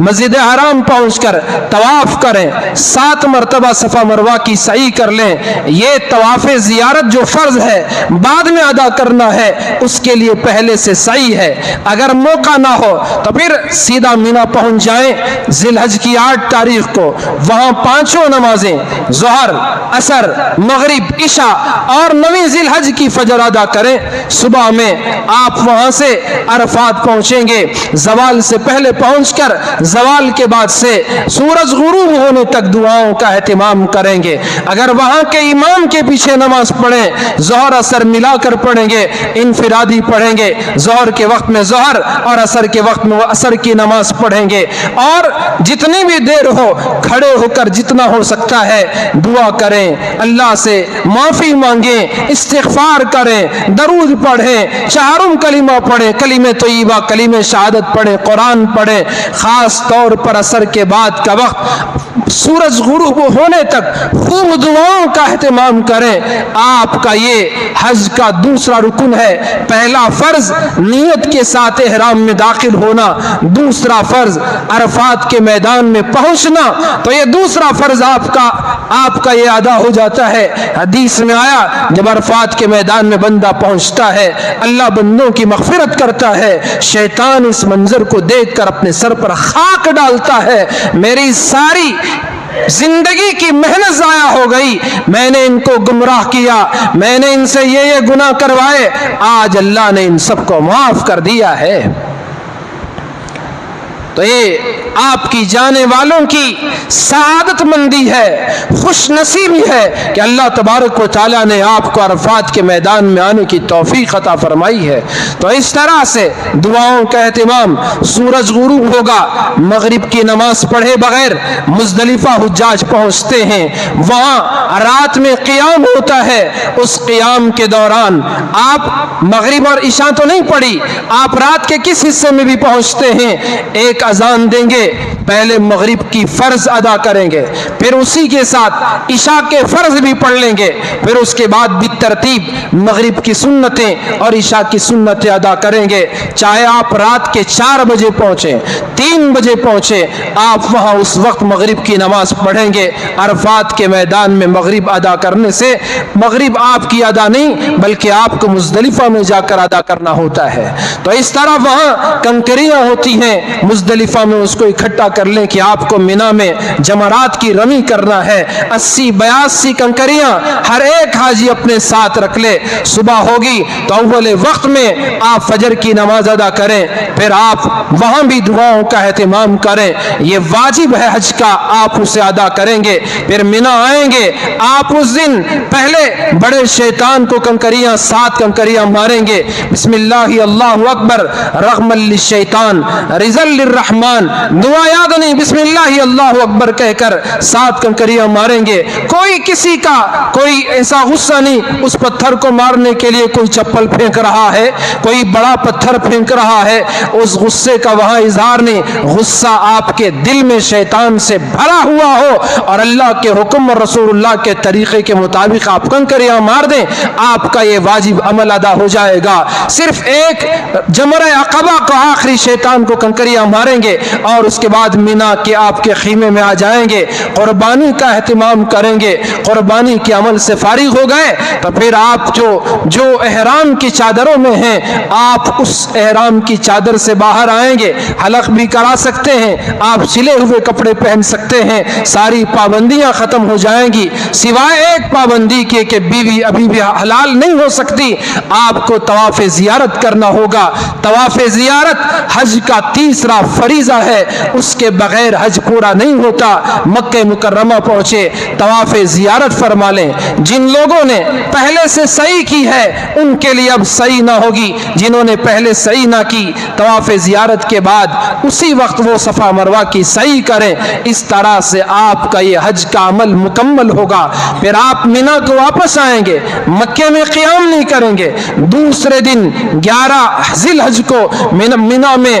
مسجد حرام پہنچ کر طواف کریں، 7 مرتبہ صفا مروہ کی سعی کر لیں۔ یہ طواف زیارت جو فرض ہے بعد میں ادا کرنا ہے، اس کے لیے پہلے سے سعی ہے۔ اگر موقع نہ ہو تو پھر سیدھا مینا پہنچ جائیں ذی الحج کی 8 تاریخ کو، وہاں 5 نمازیں ظہر، عصر، مغرب، عشاء اور 9 ذی الحج کی فجر ادا کریں۔ صبح میں آپ وہاں سے عرفات پہنچیں گے، زوال سے پہلے پہنچ کر زوال کے بعد سے سورج غروب ہونے تک دعاؤں کا اہتمام کریں گے۔ اگر وہاں کے امام کے پیچھے نماز پڑھیں، ظہر عصر ملا کر پڑھیں گے، انفرادی پڑھیں گے، ظہر کے وقت میں ظہر اور عصر کے وقت میں عصر کی نماز پڑھیں گے، اور جتنی بھی دیر ہو کھڑے ہو کر جتنا ہو سکتا ہے دعا کریں، اللہ سے معافی مانگیں، استغفار کریں، درود پڑھیں، 4 کلمہ پڑھیں، کلمہ طیبہ، کلمہ شہادت پڑھیں، قرآن پڑھیں۔ خاص طور پر عصر کے بعد کا وقت سورج غروب ہونے تک خوب دعاؤں کا اہتمام کریں۔ آپ کا یہ حج کا دوسرا رکن ہے۔ پہلا فرض نیت کے ساتھ احرام میں داخل ہونا، دوسرا فرض عرفات کے میدان میں پہنچنا، تو یہ دوسرا فرض آپ کا یہ ادا ہو جاتا ہے۔ حدیث میں آیا جب عرفات کے میدان میں بندہ پہنچتا ہے اللہ بندوں کی مغفرت کرتا ہے، شیطان اس منظر کو دیکھ کر اپنے سر پر خاک ڈالتا ہے، میری ساری زندگی کی محنت ضائع ہو گئی، میں نے ان کو گمراہ کیا، میں نے ان سے یہ گناہ کروائے، آج اللہ نے ان سب کو معاف کر دیا ہے۔ تو یہ آپ کی جانے والوں کی سعادت مندی ہے، خوش نصیبی ہے کہ اللہ تبارک و تعالیٰ نے آپ کو عرفات کے میدان میں آنے کی توفیق عطا فرمائی ہے۔ تو اس طرح سے دعاؤں کا اہتمام، سورج غروب ہوگا، مغرب کی نماز پڑھے بغیر مزدلفہ حجاج پہنچتے ہیں، وہاں رات میں قیام ہوتا ہے، اس قیام کے دوران آپ مغرب اور عشاء تو نہیں پڑھی، آپ رات کے کس حصے میں بھی پہنچتے ہیں، ایک اذان دیں گے، پہلے مغرب کی فرض ادا کریں گے، پھر اسی کے ساتھ عشاء کے فرض بھی پڑھ لیں گے، پھر اس کے بعد بالترتیب مغرب کی سنتیں اور عشاء کی سنتیں ادا کریں گے۔ چاہے آپ رات کے 4 بجے پہنچیں، 3 بجے پہنچیں، آپ وہاں اس وقت مغرب کی نماز پڑھیں گے۔ عرفات کے میدان میں مغرب ادا کرنے سے مغرب آپ کی ادا نہیں بلکہ آپ کو مزدلفہ میں جا کر ادا کرنا ہوتا ہے۔ تو اس طرح وہاں کنکریاں ہوتی ہیں، مزدلفہ میں اس کو اکٹھا کر لیں کہ آپ کو مینا میں جمرات کی رمی کرنا ہے۔ 80-82 کنکریاں ہر ایک حاجی اپنے ساتھ رکھ لے، صبح ہوگی تو اول وقت میں آپ فجر کی نماز ادا کریں، پھر آپ وہاں بھی دعاؤں کا اہتمام کریں، یہ واجب ہے حج کا، آپ اسے ادا کریں گے۔ پھر مینا آئیں گے، آپ اس دن پہلے بڑے شیطان کو کنکریاں 7 کنکریاں ماریں گے، بسم اللہ اللہ اکبر رغم للشیطان رضا للرحمن، دعا یاد نہیں، بسم اللہ اللہ اکبر کہہ کر 7 کنکریاں ماریں گے۔ کوئی کسی کا کوئی ایسا غصہ نہیں، اس پتھر کو مارنے کے لیے کوئی چپل پھینک رہا ہے، کوئی بڑا پتھر پھینک رہا ہے، اس غصے کا وہاں اظہار نہیں، غصہ آپ کے دل میں شیطان سے بھرا ہوا ہو اور اللہ کے حکم اور رسول اللہ کے طریقے کے مطابق آپ کنکریاں مار دیں، آپ کا یہ واجب عمل ادا ہو جائے گا۔ صرف ایک جمرہ عقبہ کو آخری شیطان کو کنکریاں ماریں گے اور اس کے بعد مینا کے آپ کے خیمے میں آ جائیں گے، قربانی کا اہتمام کریں گے، قربانی کے عمل سے فارغ ہو گئے تو پھر آپ جو احرام کی چادروں میں ہیں، آپ اس احرام کی چادر سے باہر آئیں گے، حلق بھی کرا سکتے ہیں، آپ سلے ہوئے کپڑے پہن سکتے ہیں، ساری پابندیاں ختم ہو جائیں گی، سوائے ایک پابندی کے کہ بیوی ابھی بھی حلال نہیں ہو سکتی، آپ کو طواف زیارت کرنا ہوگا۔ طواف زیارت حج کا تیسرا فریضہ ہے، اس کے بغیر حج پورا نہیں ہوتا۔ مکہ مکرمہ پہنچے، طواف زیارت فرما لیں، جن لوگوں نے پہلے سے سعی کی ہے ان کے لیے اب سعی نہ ہوگی، جنہوں نے پہلے سعی نہ کی طواف زیارت کے بعد اسی وقت وہ صفا مروہ کی سعی کریں، اس طرح سے آپ کا یہ حج کا عمل مکمل ہوگا۔ پھر آپ مینا کو واپس آئیں گے، مکے میں قیام نہیں کریں گے، دوسرے دن 11 ذی الحج کو مینا میں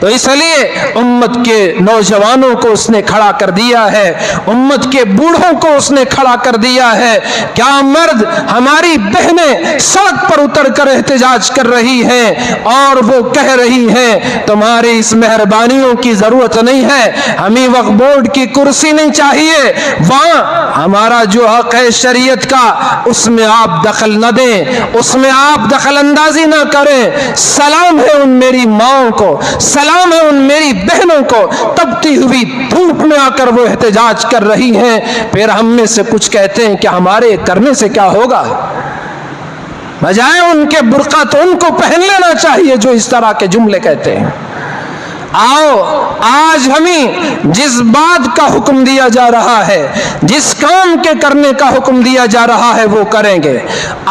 تو اس لیے امت کے نوجوانوں کو اس نے کھڑا کر دیا ہے، امت کے بوڑھوں کو اس نے کھڑا کر دیا ہے۔ کیا مرد ہماری بہنیں سڑک پر اتر کر احتجاج کر رہی ہیں اور وہ کہہ رہی ہیں تمہاری اس مہربانیوں کی ضرورت نہیں ہے، ہمیں وقف بورڈ کی کرسی نہیں چاہیے، وہاں ہمارا جو حق ہے شریعت کا اس میں آپ دخل نہ دیں، اس میں آپ دخل اندازی نہ کریں۔ سلام ہے ان میری ماؤں کو، سلام ہے ان میری بہنوں کو، تپتی ہوئی دھوپ میں آ کر وہ احتجاج کر رہی ہیں، پھر ہم میں سے کچھ کہتے ہیں کہ ہمارے کرنے سے کیا ہوگا؟ بجائے ان کے برقع تو ان کو پہن لینا چاہیے جو اس طرح کے جملے کہتے ہیں۔ آؤ آج ہمیں جس بات کا حکم دیا جا رہا ہے، جس کام کے کرنے کا حکم دیا جا رہا ہے وہ کریں گے۔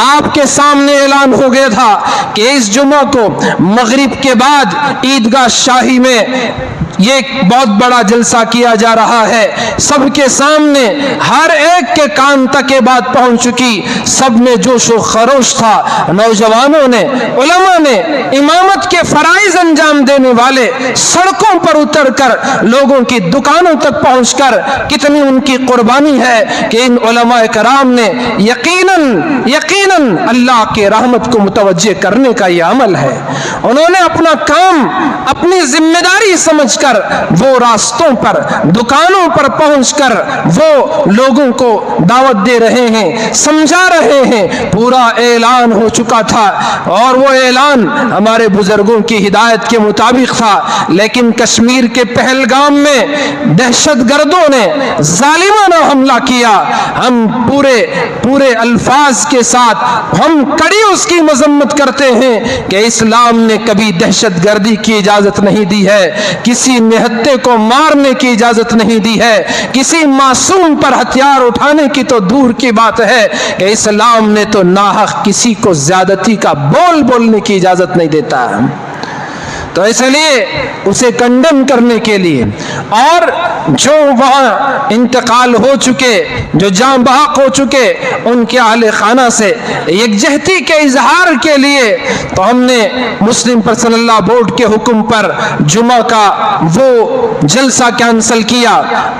آپ کے سامنے اعلان ہو گیا تھا کہ اس جمعہ کو مغرب کے بعد عیدگاہ شاہی میں یہ بہت بڑا جلسہ کیا جا رہا ہے، سب کے سامنے ہر ایک کے کان تک یہ بات پہنچ چکی، سب میں جوش و خروش تھا، نوجوانوں نے، علماء نے، امامت کے فرائض انجام دینے والے سڑکوں پر اتر کر لوگوں کی دکانوں تک پہنچ کر کتنی ان کی قربانی ہے کہ ان علماء کرام نے یقیناً اللہ کے رحمت کو متوجہ کرنے کا یہ عمل ہے۔ انہوں نے اپنا کام اپنی ذمہ داری سمجھ کر وہ راستوں پر، دکانوں پر پہنچ کر وہ لوگوں کو دعوت دے رہے ہیں، سمجھا رہے ہیں۔ پورا اعلان ہو چکا تھا اور وہ اعلان ہمارے بزرگوں کی ہدایت کے مطابق تھا، لیکن کشمیر کے پہلگام میں دہشت گردوں نے ظالمانہ حملہ کیا۔ ہم پورے الفاظ کے ساتھ ہم کڑی اس کی مذمت کرتے ہیں کہ اسلام نے کبھی دہشت گردی کی اجازت نہیں دی ہے، کسی نہتے کو مارنے کی اجازت نہیں دی ہے، کسی معصوم پر ہتھیار اٹھانے کی تو دور کی بات ہے کہ اسلام نے تو ناحق کسی کو زیادتی کا بول بولنے کی اجازت نہیں دیتا۔ تو اس لیے اسے کنڈم کرنے کے لیے اور جو وہاں انتقال ہو چکے، جو جاں بحق ہو چکے، ان کے اہل خانہ سے یکجہتی کے اظہار کے لیے تو ہم نے مسلم پرسنل لا بورڈ کے حکم پر جمعہ کا وہ جلسہ کینسل کیا،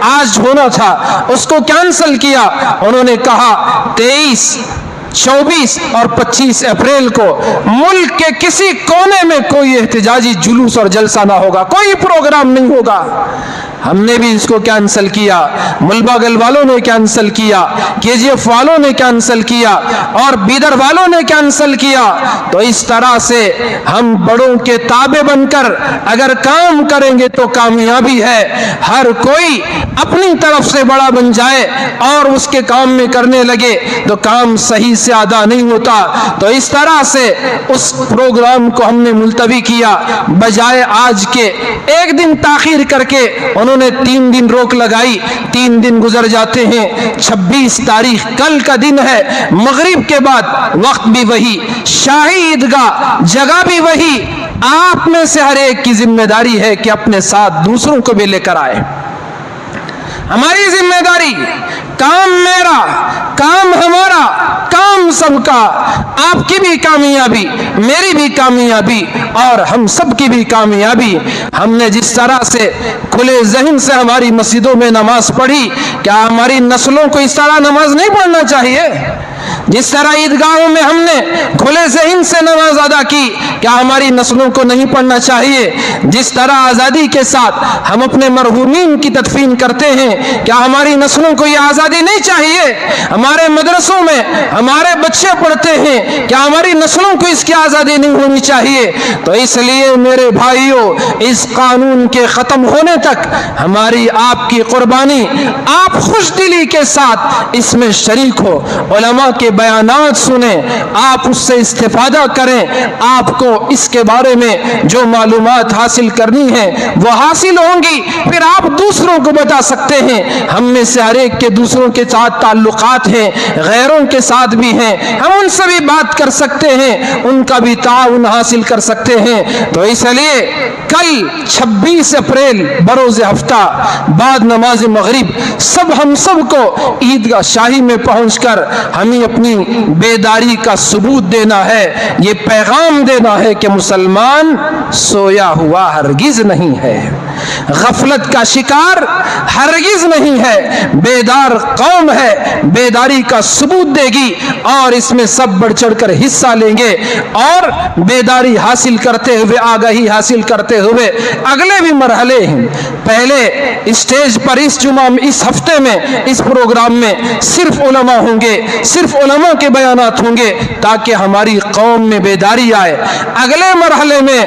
آج ہونا تھا اس کو کینسل کیا۔ انہوں نے کہا 23، 24 اور 25 اپریل کو ملک کے کسی کونے میں کوئی احتجاجی جلوس اور جلسہ نہ ہوگا، کوئی پروگرام نہیں ہوگا۔ ہم نے بھی اس کو کینسل کیا، ملبہ گل والوں نے کینسل کیا، KGF والوں نے کینسل کیا اور بیدر والوں نے کینسل کیا۔ تو اس طرح سے ہم بڑوں کے تابع بن کر اگر کام کریں گے تو کامیابی ہے۔ ہر کوئی اپنی طرف سے بڑا بن جائے اور اس کے کام میں کرنے لگے تو کام صحیح سے ادا نہیں ہوتا۔ تو اس طرح سے اس پروگرام کو ہم نے ملتوی کیا، بجائے آج کے ایک دن تاخیر کر کے انہوں نے 3 دن روک لگائی۔ 3 دن گزر جاتے ہیں، 26 تاریخ کل کا دن ہے، مغرب کے بعد وقت بھی وہی، شاہی عیدگاہ جگہ بھی وہی۔ آپ میں سے ہر ایک کی ذمہ داری ہے کہ اپنے ساتھ دوسروں کو بھی لے کر آئے۔ ہماری ذمہ داری، کام میرا، کام ہمارا، کام سب کا، آپ کی بھی کامیابی، میری بھی کامیابی اور ہم سب کی بھی کامیابی۔ ہم نے جس طرح سے کھلے ذہن سے ہماری مسجدوں میں نماز پڑھی، کیا ہماری نسلوں کو اس طرح نماز نہیں پڑھنا چاہیے؟ جس طرح عیدگاہوں میں ہم نے کھلے ذہن سے نماز ادا کی، کیا ہماری نسلوں کو نہیں پڑھنا چاہیے؟ جس طرح آزادی کے ساتھ ہم اپنے مرحومین کی تدفین کرتے ہیں، کیا ہماری نسلوں کو یہ آزادی نہیں چاہیے؟ ہمارے مدرسوں میں ہمارے بچے پڑھتے ہیں، کیا ہماری نسلوں کو اس کی آزادی نہیں ہونی چاہیے؟ تو اس لیے میرے بھائیوں، اس قانون کے ختم ہونے تک ہماری آپ کی قربانی، آپ خوش دلی کے ساتھ اس میں شریک ہو، علماء کے بیانات سنیں، آپ اس سے استفادہ کریں، آپ کو اس کے بارے میں جو معلومات حاصل کرنی ہے وہ حاصل ہوں گی، پھر آپ دوسروں دوسروں کو بتا سکتے ہیں. ہم میں سے ہر ایک کے دوسروں کے ساتھ تعلقات ہیں, غیروں کے ساتھ بھی ہیں, ہم ان سے بھی بات کر سکتے ہیں, ان کا بھی تعاون حاصل کر سکتے ہیں. تو اس لیے کل 26 اپریل بروز ہفتہ بعد نماز مغرب ہم سب کو عیدگاہ شاہی میں پہنچ کر ہمیں اپنی بیداری کا ثبوت دینا ہے, یہ پیغام دینا ہے کہ مسلمان سویا ہوا ہرگز نہیں ہے, غفلت کا شکار ہرگز نہیں ہے, بیدار قوم ہے, بیداری کا ثبوت دے گی اور اس میں سب بڑھ چڑھ کر حصہ لیں گے اور بیداری حاصل کرتے ہوئے, آگاہی حاصل کرتے ہوئے اگلے بھی مرحلے ہیں. پہلے اسٹیج پر اس ہفتے میں اس پروگرام میں صرف علماء ہوں گے, صرف علماء کے بیانات ہوں گے تاکہ ہماری قوم میں بیداری آئے. اگلے مرحلے میں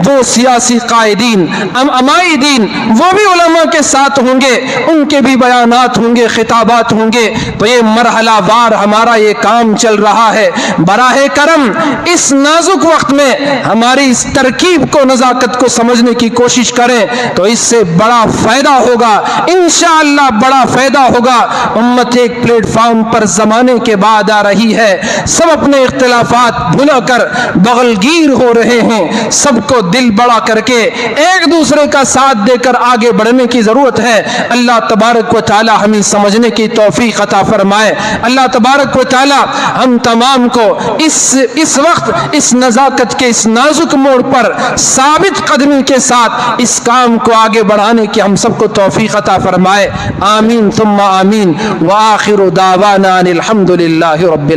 وہ سیاسی قائدین, امائی دین, وہ بھی علماء کے ساتھ ہوں گے, ان کے بھی بیانات ہوں گے, خطابات ہوں گے. تو یہ مرحلہ وار ہمارا یہ کام چل رہا ہے. براہ کرم اس نازک وقت میں ہماری اس ترکیب کو, نزاکت کو سمجھنے کی کوشش کریں تو اس سے بڑا فائدہ ہوگا, انشاءاللہ بڑا فائدہ ہوگا. امت ایک پلیٹ فارم پر زمانے کے بعد آ رہی ہے, سب اپنے اختلافات بھلا کر بغل گیر ہو رہے ہیں, سب کو دل بڑا کر کے ایک دوسرے کا ساتھ دے کر آگے بڑھنے کی ضرورت ہے. اللہ تبارک و تعالی ہمیں سمجھنے کی توفیق عطا فرمائے. اللہ تبارک و تعالی ہم تمام کو اس وقت اس نزاکت کے اس نازک موڑ پر ثابت قدمی کے ساتھ اس کام کو آگے بڑھانے کی ہم سب کو توفیق عطا فرمائے. آمین ثم آمین. وآخر دعوانا الحمد للہ رب العالمین.